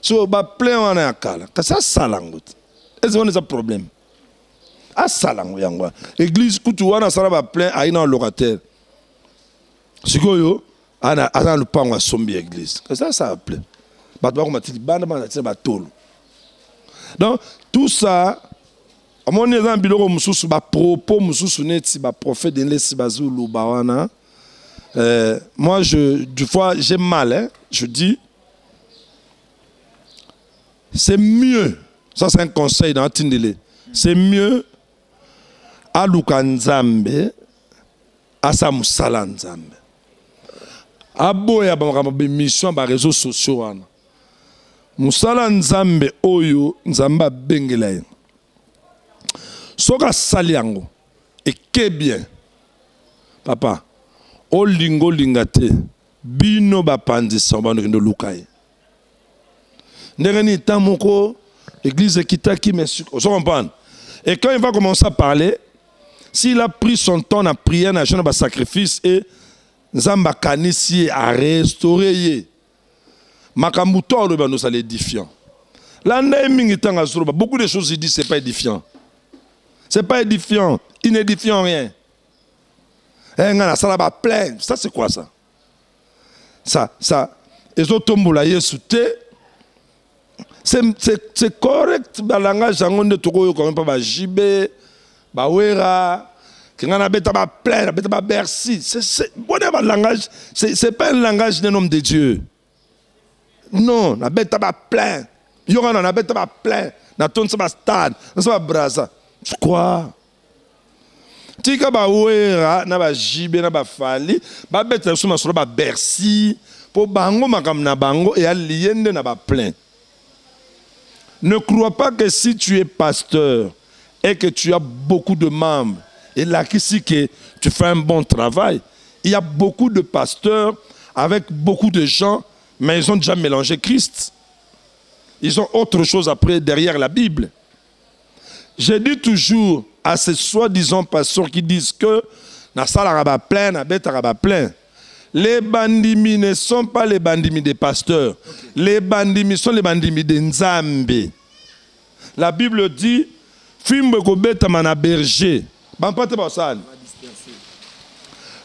so ba plein wana ya kala kasa salango est-ce qu'on a un problème à salango yangwa église kutu wana sala ba plein aina locataire sikoyo ana le pango a sombi église ça plaît bato ba matili banda ba tolo donc tout ça à mon dans biloko mususu ba propos mususu neti ba prophète de Lesi bazulu bawana moi du fois j'ai mal hein je dis c'est mieux ça c'est un conseil dans Tindele c'est mieux aluka nzambe asa musala nzambe aboya ba mission ba réseaux sociaux wana musala nzambe oyo nzamba bengela ye soka sali yango eke bien papa olingo lingate bino bapandisa bano kendo lukai ndenge ni tamoko église kitaki mais on comprend et quand il va commencer à parler s'il a pris son temps à prier à jeûne à sacrifice et nzamba kanisi a restaurer Makamuto le nous ça l'édifiant. Là beaucoup de choses il dit c'est pas édifiant. C'est pas édifiant, il n'édifiant rien. Ça va plein, ça c'est quoi ça? Ça les autres tombola c'est correct le langage de toko quand même pas jibé, ba wera, que ngana beta ba plein, beta ba Bercy. C'est bon le langage, c'est pas un langage d'un homme de Dieu. Non, na bête ba plein. Yorana na bête ba plein. Na ton sa stade, na sa braza. Quoi? Tika ba wera na ba jibe na ba fali, ba bête suma sur ba Bercy pour bango makam na bango et aliende na ba plein. Ne crois pas que si tu es pasteur et que tu as beaucoup de membres et là qu'ici que tu fais un bon travail, il y a beaucoup de pasteurs avec beaucoup de gens. Mais ils ont déjà mélangé Christ. Ils ont autre chose après derrière la Bible. Je dis toujours à ces soi-disant pasteurs qui disent que na sala raba plein, na bête raba plein. Les bandimi ne sont pas les bandimi des pasteurs. Les bandimi sont les bandimi de Nzambe. La Bible dit, Fimbe kobeta mana berger. Bampate basani.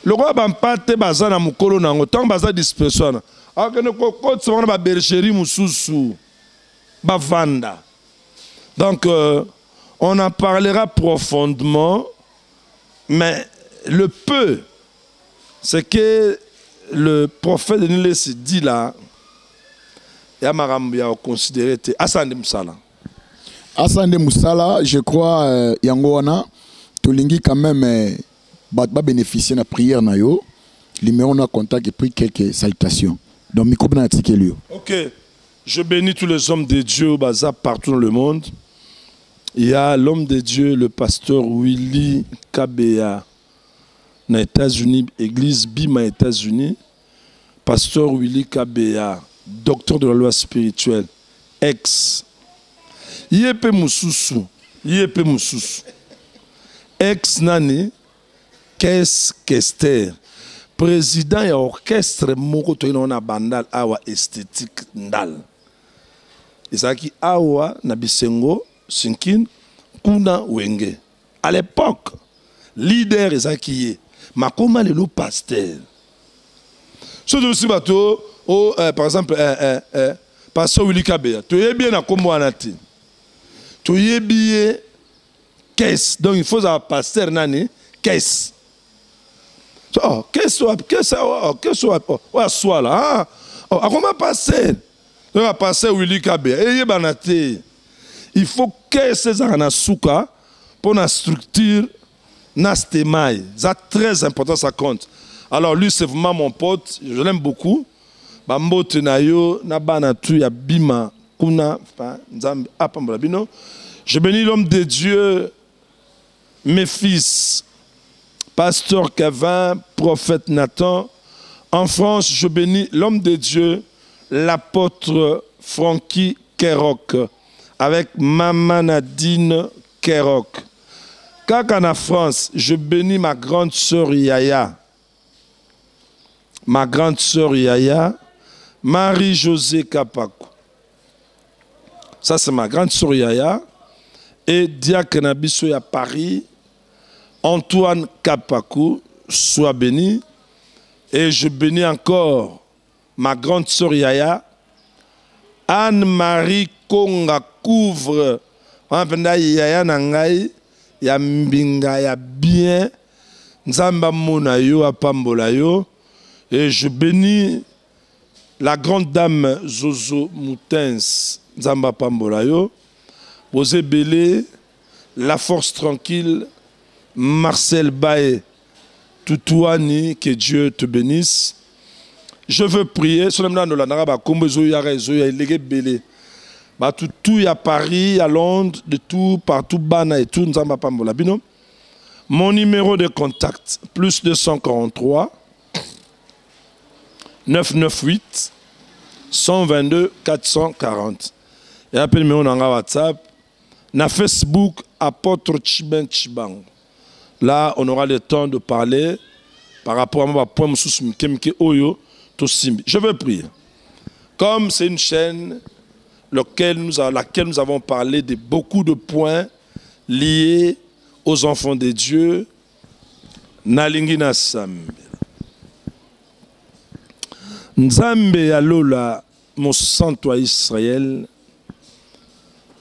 Le roi bampate bazana mukolo nango. Tant baza dispersion. Akene ko tsona ba bergerie mususu. Bavanda. Donc, on en parlera profondément, mais le peu, c'est que le prophète de Nile se dit là, il y a considéré Asande Moussala. Asande Moussala, je crois, Yangoana, Tolingi quand même, va bénéficier de la prière. Le numéro de contact et pris quelques salutations. Donc, ok. Je bénis tous les hommes de Dieu au bazar partout dans le monde. Il y a l'homme de Dieu, le pasteur Willy Kabea, aux États-Unis, église Bima, États-Unis. Pasteur Willy Kabea, docteur de la loi spirituelle, ex. Yepe Moussousou, ex nani, Kester, président et orchestre moko to ina bandal awa esthétique ndal. Isaki awa na bisengo Sinkin, Kuna Wenge. À l'époque, leader Ezakiye, Makoma le loup pasteur. Ce dossier bateau, par exemple, pasteur Willy Kabea, tu es bien à Kombo Anati. Tu es bien caisse. Donc il faut un pasteur nani, caisse. Oh, qu'est-ce soit là? Oh, à comment passer? Donc pasteur Willy Kabea, et banate. Il faut que ces anasuka pour la structure nastemai. C'est très important, ça compte. Alors lui, c'est vraiment mon pote, je l'aime beaucoup. Bambo tenayo nabana tu ya bima kuna nzambe apambola bino. Je bénis l'homme de Dieu, mes fils, pasteur Kevin, prophète Nathan. En France, je bénis l'homme de Dieu, l'apôtre Frankie Kerok, avec Maman Nadine Kerok. Quand en France, je bénis ma grande sœur Yaya. Ma grande sœur Yaya, Marie-Josée Kapakou. Ça, c'est ma grande sœur Yaya. Et Diacre Nabiso à Paris, Antoine Kapakou, sois béni. Et je bénis encore ma grande sœur Yaya, Anne-Marie Konga couvre. Yaya Nangai, ya mbinga ya bien. Nzamba mona yo apambola yo. Et je bénis la grande dame Zozo Moutens, Nzamba pambola yo. Bosé Belé, La Force Tranquille, Marcel Baé, Toutouani, que Dieu te bénisse. Je veux prier. Tout à Paris, à Londres, de tout, partout, Bana et tout, Nzamba pambola bino. Mon numéro de contact, plus 243 998 122 440. Et appelle-moi dans WhatsApp. Na Facebook, apôtre Chiben Chibang. Là, on aura le temps de parler par rapport à mon point je veux prier. Comme c'est une chaîne laquelle nous avons parlé de beaucoup de points liés aux enfants de Dieu, Nalingi Nasambe. Nzambe Alola, mon santo Israël,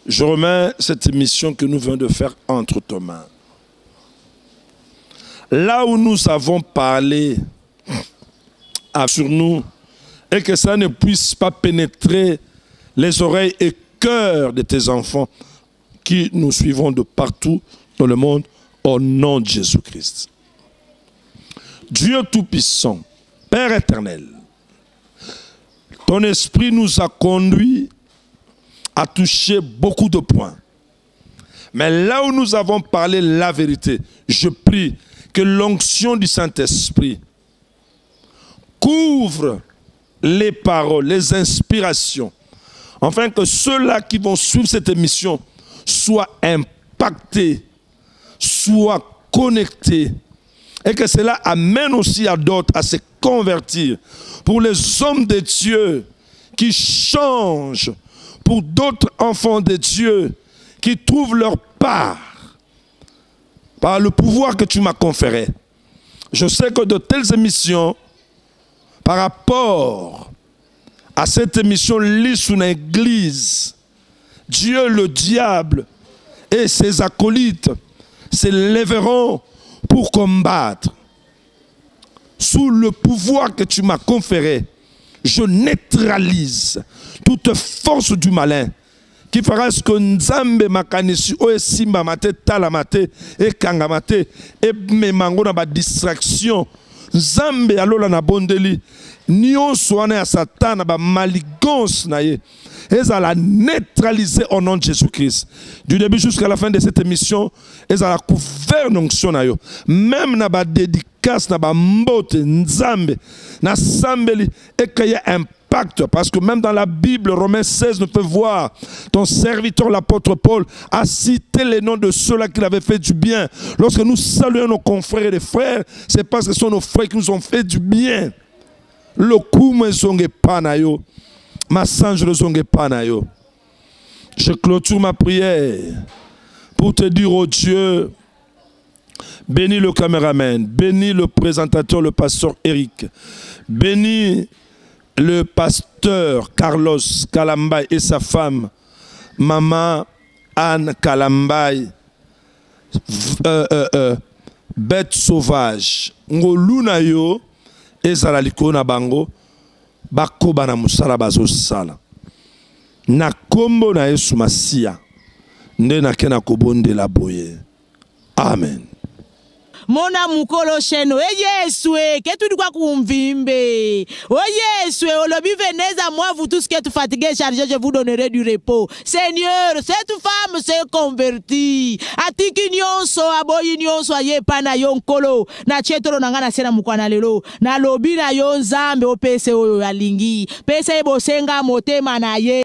je remets cette émission que nous venons de faire entre tes mains. Là où nous avons parlé sur nous et que ça ne puisse pas pénétrer les oreilles et cœurs de tes enfants qui nous suivons de partout dans le monde au nom de Jésus-Christ. Dieu Tout-Puissant, Père éternel, ton esprit nous a conduits à toucher beaucoup de points. Mais là où nous avons parlé la vérité, je prie que l'onction du Saint-Esprit couvre les paroles, les inspirations, afin que ceux-là qui vont suivre cette émission soient impactés, soient connectés, et que cela amène aussi à d'autres à se convertir, pour les hommes de Dieu qui changent, pour d'autres enfants de Dieu qui trouvent leur part par le pouvoir que tu m'as conféré. Je sais que de telles émissions, par rapport à cette émission lue sous l'église, Dieu, le diable et ses acolytes se lèveront pour combattre. Sous le pouvoir que tu m'as conféré, je neutralise toute force du malin qui fera ce que Nzambe makanisi o esimba mate tala mate e kanga mate e memango na ba distraction. Nzambe alola na bondeli nyonso wana ya Satan ba maligance na ye. Ils allaient la neutraliser au nom de Jésus-Christ. Du début jusqu'à la fin de cette émission, ils allaient couvrir l'onction. Même dans la dédicace, dans la mbote, nzambe, na sambeli, et qu'il y a un impact. Parce que même dans la Bible, Romains 16 nous peut voir ton serviteur, l'apôtre Paul, a cité les noms de ceux-là qui l'avaient fait du bien. Lorsque nous saluons nos confrères et les frères, c'est parce que ce sont nos frères qui nous ont fait du bien. Le coup, je clôture ma prière pour te dire, oh Dieu, bénis le caméraman, bénis le présentateur, le pasteur Eric, bénis le pasteur Carlos Kalambay et sa femme, maman Anne Kalambay, bête sauvage, ngoluna yo, ezalaliko na bango, bakoba na musala bazo sala. Na kombo na Yesu Masia, nde na kena kobonde la boye. Amen. Mona mukolo sheno Yesu que tu dois kumvimbe Yesu olobi venez à moi vous tous qui êtes fatigués chargés je vous donnerai du repos. Seigneur, cette femme s'est convertie atiki nyonso aboyi nyonso aye pana yonkolo na chetoro nangana sena mukwana lelo na lobi na yo nzambe opese oyo alingi pese bosenga motema na ye.